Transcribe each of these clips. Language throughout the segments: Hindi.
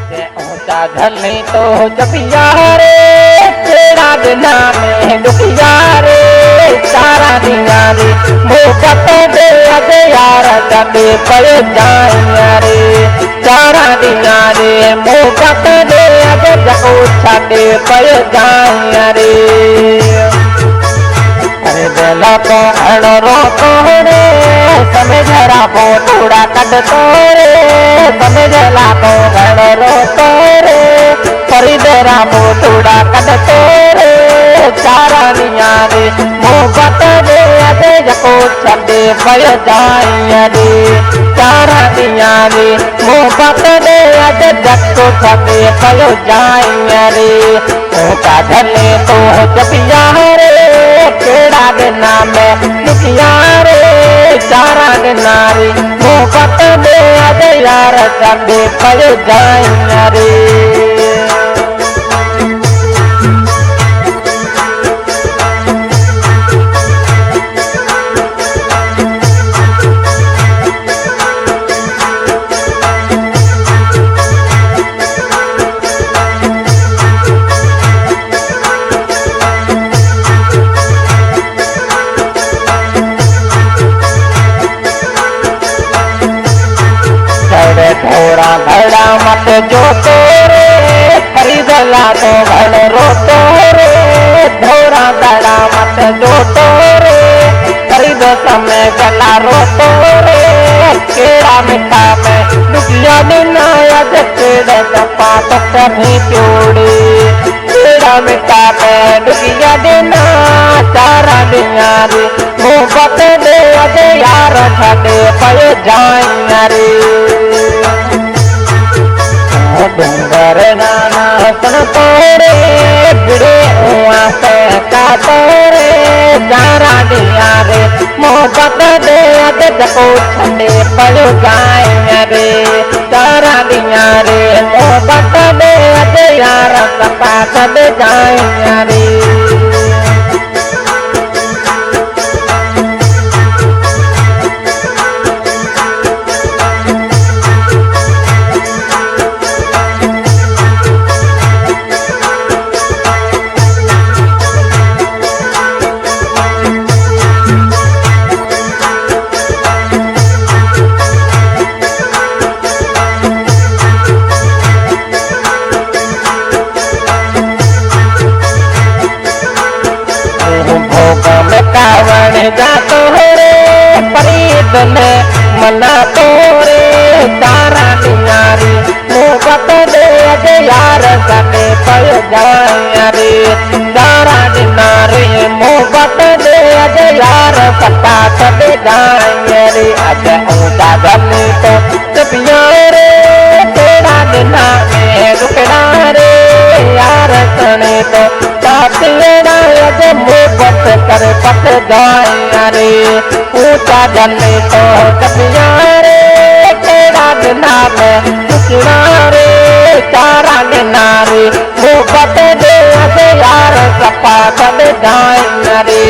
ऊंचा धनी तो जपिया रे तेरा बिना में दुखिया रे सारा दिया रे मोहब्बत दे अगे यार कदे पड़ जाइया रे सारा दिया रे मोहब्बत दे अगे जाओ छाते पड़ जाइया रे अरे बेला तो रो तो रे समझरा को थोड़ा कट तो रे समझला तो रो तो रे फरीदेरा को थोड़ा कट तो रे चारा निया रे मोहब्बत दे अदे जको छदे पड़ जाइया रे चारा निया रे मोहब्बत दे अदे जको छदे पड़ जाइया रे ऊंचा धने तो जपिया रे केड़ा देना में दुखिया रे चारा देना रे मोहब्बत दे अदे यार छदे पड़ जाइया रे थोड़ा भड़ा मत जो तो रे खरीदला तो घर रो तो रे थोड़ा भड़ा मत जो तो रे खरीद समय गला रो तो रे केड़ा मिठा में दुखिया दिन याद केड़ा चपा तो कभी चोड़ी केड़ा मिठा में दुखिया दिन चारा दिया रे मोहब्बत दे अदे यार छदे पड़ जाइया रे डूंगर नाना सुन तोरे बिड़े हुआ से का तोरे चारा दिया रे मोहब्बत दे अदे जको छदे पड़ जाइया रे चारा दिया रे मोहब्बत दे अदे यार सपा छद जाइया रे कावण जातो रे परीद ने मना तो रे तारा नियारी मोहब्बत दे अदे यार सके पड़ जाइया रे तारा नियारी मोहब्बत दे अदे यार सका छदे जाइया रे अज ऊंचा धनी तो जपिया रे तेरा दिना में रुकना रे यार सने तो साथियना अज मोहब्बत कर पट जाइया रे ऊंचा धने तो जपिया रे तेरा दिना में रुकना रे चारा दिना रे मोहब्बत दे अदे यार सपा छद जाइया रे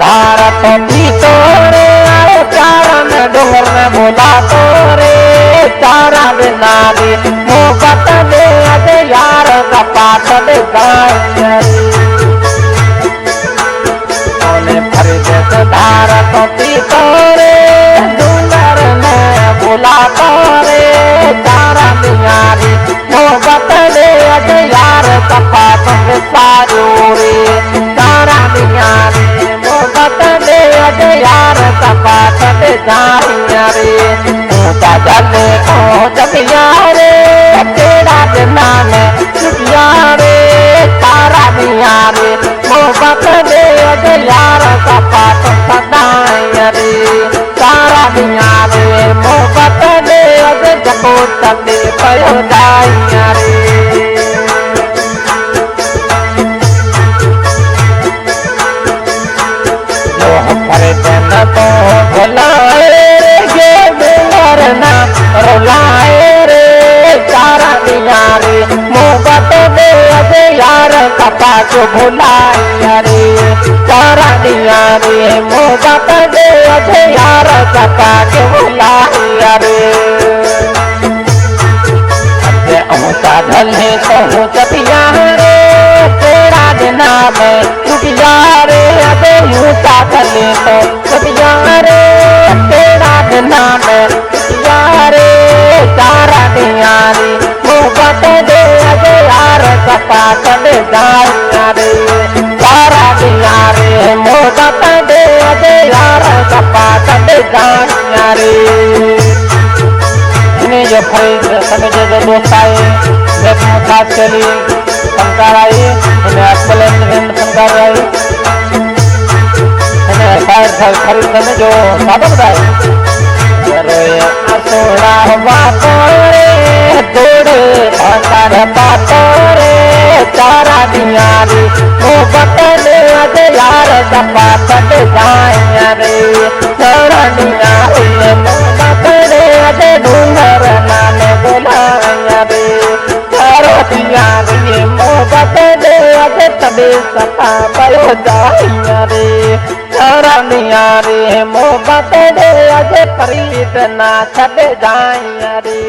धारा तो पीतो रे चारा में डोर में बोला तो रे चारा बिना रे मोहब्बत दे अदे यार सपा छद जाइया रे फरीद धारा तो पीतो रे डूंगर में बोला तो रे चारा बिना रे मोहब्बत दे अदे यार सपा छद सारो रे चारा बिना रे मोहब्बत दे अदे यार सपा छद जाइया रे ऊंचा धने को जपिया रे तेरा दिना में दुखिया रे तारा दिया रे मोहब्बत दे अदे यार सपा छद जाइया रे तारा दिया रे मोहब्बत दे जो भुलाइया रे चारा दिया रे मोहब्बत दे अजे यार सका के भुलाइया रे साधल है तो चपिया रे तेरा दिना में टूटिया रे अबे यूं साधल है तो चपिया रे तेरा दिना में टूटिया रे सारा दिया रे मोहब्बत दे अबे यार सपा चले जाया रे सारा दिया रे मोहब्बत दे अबे यार सपा चले जाया रे जो फरीद समझे जो दोस्त आए मैं खास के लिए फनकार आई इन्हें अकबल फनकार आई इन्हें शायद खरीद में जो साधन बताए सोना हुआ तोरे तोड़े भंडार पातोरे चारा दिया रे मोहब्बत ने अज यार सपा कट जाया रे चारा दिया रे मोहब्बत ने अज ढूंढर नाने बुलाया रे चारा दिया रे मोहब्बत ने अज तबे सपा पयो जाया रे चारा दिया रे मोहब्बत ने अज फरीद ना छड़ जाया रे।